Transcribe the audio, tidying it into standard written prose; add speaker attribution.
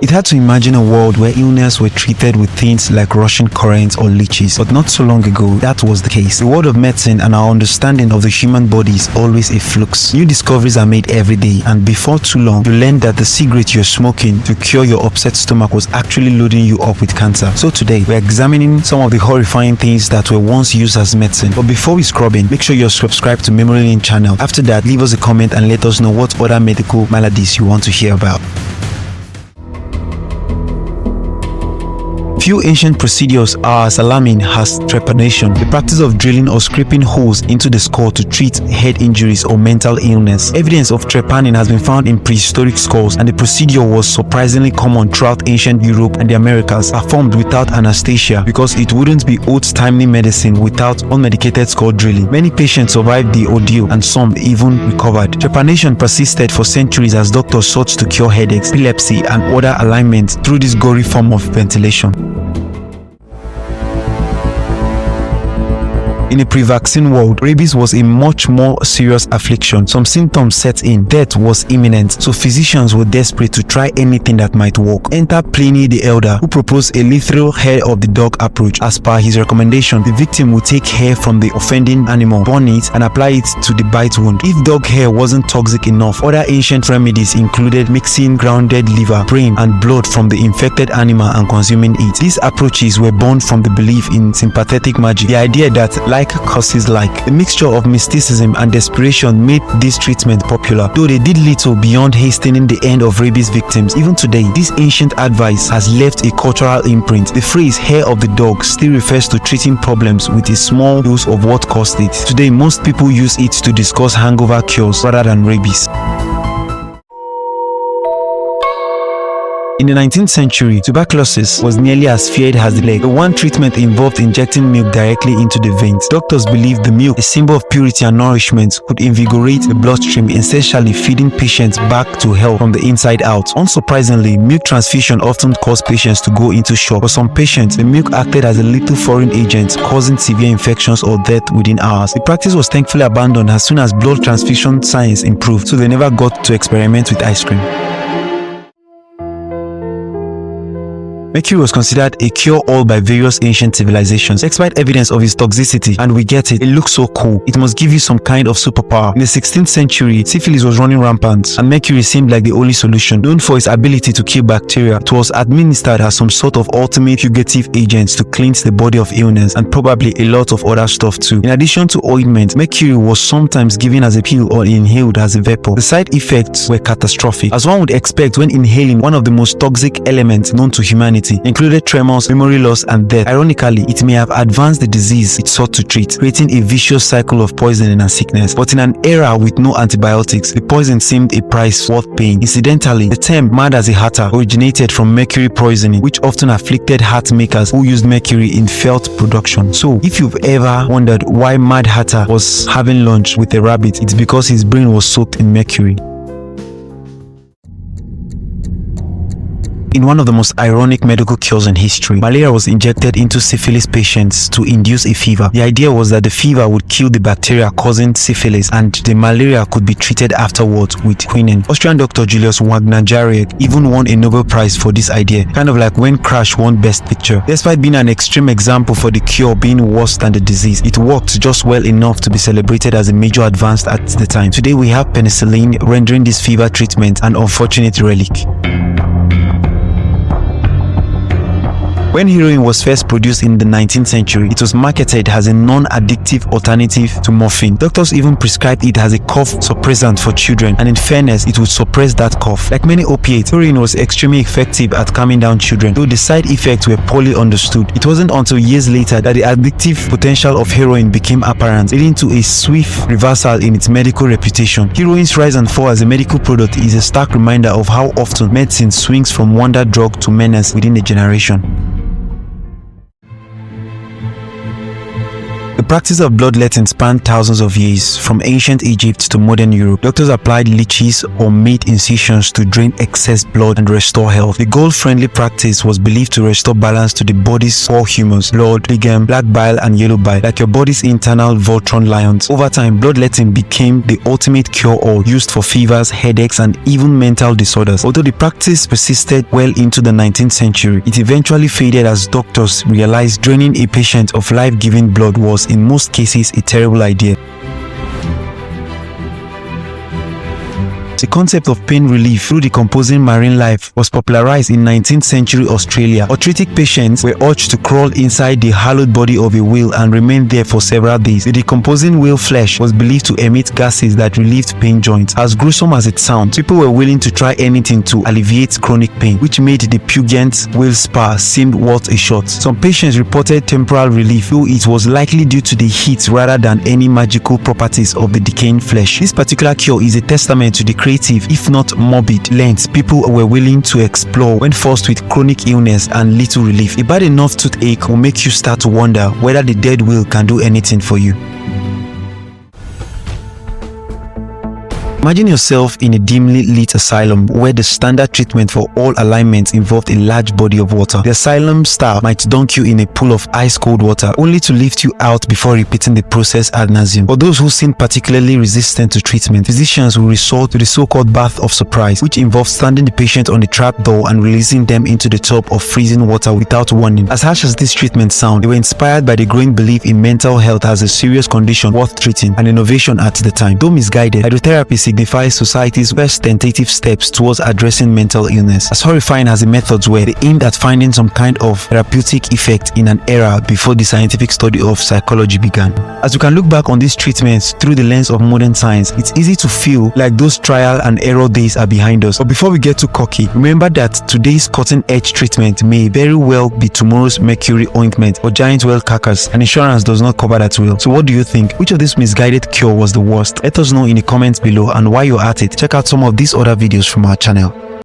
Speaker 1: It had to imagine a world where illness were treated with things like rushing currents or leeches, but not so long ago, that was the case. The world of medicine and our understanding of the human body is always a flux. New discoveries are made every day, and before too long, you learn that the cigarette you're smoking to cure your upset stomach was actually loading you up with cancer. So today, we're examining some of the horrifying things that were once used as medicine. But before we scrub in, make sure you're subscribed to Memory Lane channel. After that, leave us a comment and let us know what other medical maladies you want to hear about. Few ancient procedures are as alarming as trepanation, the practice of drilling or scraping holes into the skull to treat head injuries or mental illness. Evidence of trepanning has been found in prehistoric skulls, and the procedure was surprisingly common throughout ancient Europe and the Americas, performed without anesthesia because it wouldn't be old-timely medicine without unmedicated skull drilling. Many patients survived the ordeal, and some even recovered. Trepanation persisted for centuries as doctors sought to cure headaches, epilepsy, and other ailments through this gory form of ventilation. In a pre-vaccine world, rabies was a much more serious affliction. Some symptoms set in, death was imminent, so physicians were desperate to try anything that might work. Enter Pliny the Elder, who proposed a lethal hair of the dog approach. As per his recommendation, the victim would take hair from the offending animal, burn it, and apply it to the bite wound. If dog hair wasn't toxic enough, other ancient remedies included mixing grounded liver, brain, and blood from the infected animal and consuming it. These approaches were born from the belief in sympathetic magic, the idea that causes like. The mixture of mysticism and desperation made this treatment popular, though they did little beyond hastening the end of rabies victims. Even today, this ancient advice has left a cultural imprint. The phrase hair of the dog still refers to treating problems with a small dose of what caused it. Today, most people use it to discuss hangover cures rather than rabies. In the 19th century, tuberculosis was nearly as feared as the plague. The one treatment involved injecting milk directly into the veins. Doctors believed the milk, a symbol of purity and nourishment, could invigorate the bloodstream, essentially feeding patients back to health from the inside out. Unsurprisingly, milk transfusion often caused patients to go into shock. For some patients, the milk acted as a lethal foreign agent, causing severe infections or death within hours. The practice was thankfully abandoned as soon as blood transfusion science improved, so they never got to experiment with ice cream. Mercury was considered a cure-all by various ancient civilizations. Despite evidence of its toxicity, and we get it, it looks so cool, it must give you some kind of superpower. In the 16th century, syphilis was running rampant, and mercury seemed like the only solution. Known for its ability to kill bacteria, it was administered as some sort of ultimate purgative agent to cleanse the body of illness, and probably a lot of other stuff too. In addition to ointment, mercury was sometimes given as a pill or inhaled as a vapor. The side effects were catastrophic, as one would expect when inhaling one of the most toxic elements known to humanity, included tremors, memory loss, and death. Ironically, it may have advanced the disease it sought to treat, creating a vicious cycle of poisoning and sickness. But in an era with no antibiotics, the poison seemed a price worth paying. Incidentally, the term mad as a hatter originated from mercury poisoning, which often afflicted hat makers who used mercury in felt production. So, if you've ever wondered why Mad Hatter was having lunch with a rabbit, it's because his brain was soaked in mercury. In one of the most ironic medical cures in history, malaria was injected into syphilis patients to induce a fever. The idea was that the fever would kill the bacteria causing syphilis, and the malaria could be treated afterwards with quinine. Austrian doctor Julius Wagner-Jariek even won a Nobel Prize for this idea, kind of like when Crash won Best Picture. Despite being an extreme example for the cure being worse than the disease, it worked just well enough to be celebrated as a major advance at the time. Today we have penicillin, rendering this fever treatment an unfortunate relic. When heroin was first produced in the 19th century, it was marketed as a non-addictive alternative to morphine. Doctors even prescribed it as a cough suppressant for children, and in fairness, it would suppress that cough. Like many opiates, heroin was extremely effective at calming down children, though the side effects were poorly understood. It wasn't until years later that the addictive potential of heroin became apparent, leading to a swift reversal in its medical reputation. Heroin's rise and fall as a medical product is a stark reminder of how often medicine swings from wonder drug to menace within a generation. The practice of bloodletting spanned thousands of years, from ancient Egypt to modern Europe. Doctors applied leeches or made incisions to drain excess blood and restore health. The goal-friendly practice was believed to restore balance to the body's four humors: blood, ligam, black bile, and yellow bile, like your body's internal Voltron lions. Over time, bloodletting became the ultimate cure-all, used for fevers, headaches, and even mental disorders. Although the practice persisted well into the 19th century, it eventually faded as doctors realized draining a patient of life-giving blood was, in most cases, a terrible idea. The concept of pain relief through decomposing marine life was popularized in 19th century Australia. Arthritic patients were urged to crawl inside the hallowed body of a whale and remain there for several days. The decomposing whale flesh was believed to emit gases that relieved pain joints. As gruesome as it sounds, people were willing to try anything to alleviate chronic pain, which made the pungent whale spa seem worth a shot. Some patients reported temporal relief, though it was likely due to the heat rather than any magical properties of the decaying flesh. This particular cure is a testament to the creative, if not morbid, lengths people were willing to explore when faced with chronic illness and little relief. A bad enough toothache will make you start to wonder whether the dead whale can do anything for you. Imagine yourself in a dimly lit asylum where the standard treatment for all alignments involved a large body of water. The asylum staff might dunk you in a pool of ice-cold water only to lift you out before repeating the process ad nauseum. For those who seem particularly resistant to treatment, physicians will resort to the so-called bath of surprise, which involves standing the patient on the trap door and releasing them into the tub of freezing water without warning. As harsh as this treatment sounds, they were inspired by the growing belief in mental health as a serious condition worth treating, an innovation at the time. Though misguided, hydrotherapy signifies society's first tentative steps towards addressing mental illness. As horrifying as the methods were, they aimed at finding some kind of therapeutic effect in an era before the scientific study of psychology began. As we can look back on these treatments through the lens of modern science, it's easy to feel like those trial and error days are behind us. But before we get too cocky, remember that today's cutting-edge treatment may very well be tomorrow's mercury ointment or giant whale carcass, and insurance does not cover that well. So what do you think? Which of these misguided cure was the worst? Let us know in the comments below, and while you're at it, check out some of these other videos from our channel.